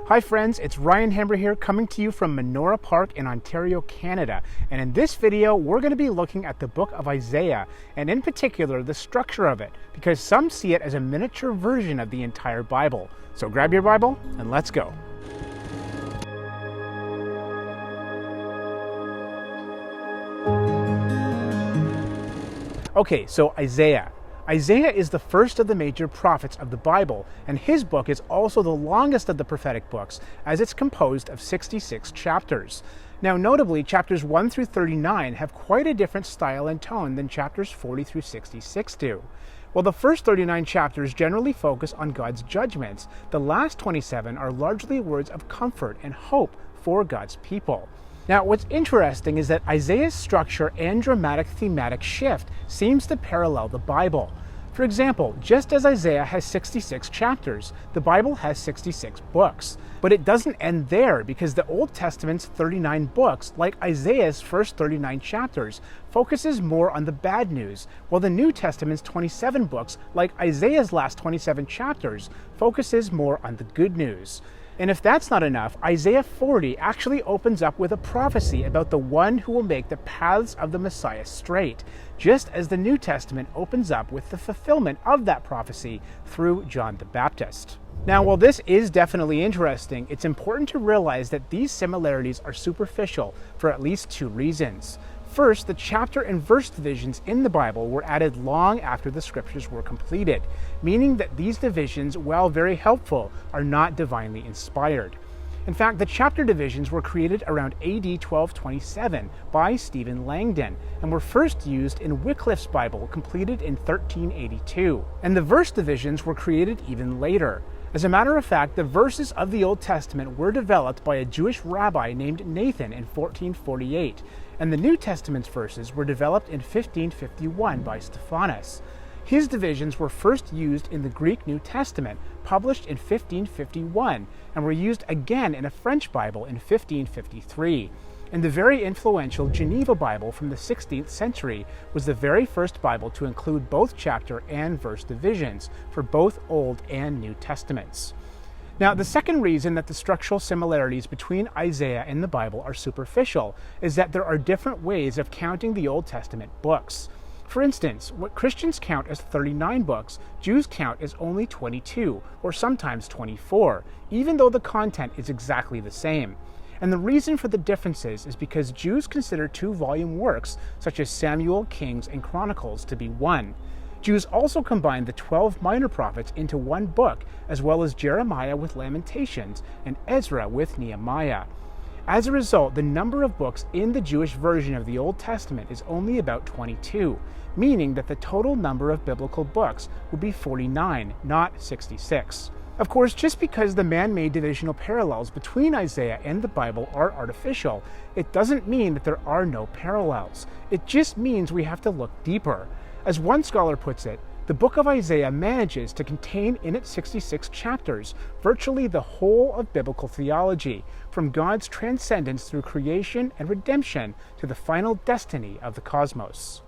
Hi friends, it's Ryan Hembree here coming to you from Menorah Park in Ontario, Canada. And in this video, we're going to be looking at the book of Isaiah, and in particular, the structure of it, because some see it as a miniature version of the entire Bible. So grab your Bible and let's go. Okay, so Isaiah. Isaiah is the first of the major prophets of the Bible, and his book is also the longest of the prophetic books, as it's composed of 66 chapters. Now, notably, chapters 1 through 39 have quite a different style and tone than chapters 40 through 66 do. While the first 39 chapters generally focus on God's judgments, the last 27 are largely words of comfort and hope for God's people. Now, what's interesting is that Isaiah's structure and dramatic thematic shift seems to parallel the Bible. For example, just as Isaiah has 66 chapters, the Bible has 66 books. But it doesn't end there, because the Old Testament's 39 books, like Isaiah's first 39 chapters, focuses more on the bad news, while the New Testament's 27 books, like Isaiah's last 27 chapters, focuses more on the good news. And if that's not enough, Isaiah 40 actually opens up with a prophecy about the one who will make the paths of the Messiah straight, just as the New Testament opens up with the fulfillment of that prophecy through John the Baptist. Now, while this is definitely interesting, it's important to realize that these similarities are superficial for at least two reasons. First, the chapter and verse divisions in the Bible were added long after the scriptures were completed, meaning that these divisions, while very helpful, are not divinely inspired. In fact, the chapter divisions were created around AD 1227 by Stephen Langdon and were first used in Wycliffe's Bible, completed in 1382. And the verse divisions were created even later. As a matter of fact, the verses of the Old Testament were developed by a Jewish rabbi named Nathan in 1448, and the New Testament's verses were developed in 1551 by Stephanus. His divisions were first used in the Greek New Testament, published in 1551, and were used again in a French Bible in 1553. And the very influential Geneva Bible from the 16th century was the very first Bible to include both chapter and verse divisions for both Old and New Testaments. Now, the second reason that the structural similarities between Isaiah and the Bible are superficial is that there are different ways of counting the Old Testament books. For instance, what Christians count as 39 books, Jews count as only 22, or sometimes 24, even though the content is exactly the same. And the reason for the differences is because Jews consider two-volume works, such as Samuel, Kings, and Chronicles, to be one. Jews also combine the 12 minor prophets into one book, as well as Jeremiah with Lamentations and Ezra with Nehemiah. As a result, the number of books in the Jewish version of the Old Testament is only about 22, meaning that the total number of biblical books would be 49, not 66. Of course, just because the man-made divisional parallels between Isaiah and the Bible are artificial, it doesn't mean that there are no parallels. It just means we have to look deeper. As one scholar puts it, the book of Isaiah manages to contain in its 66 chapters virtually the whole of biblical theology, from God's transcendence through creation and redemption to the final destiny of the cosmos.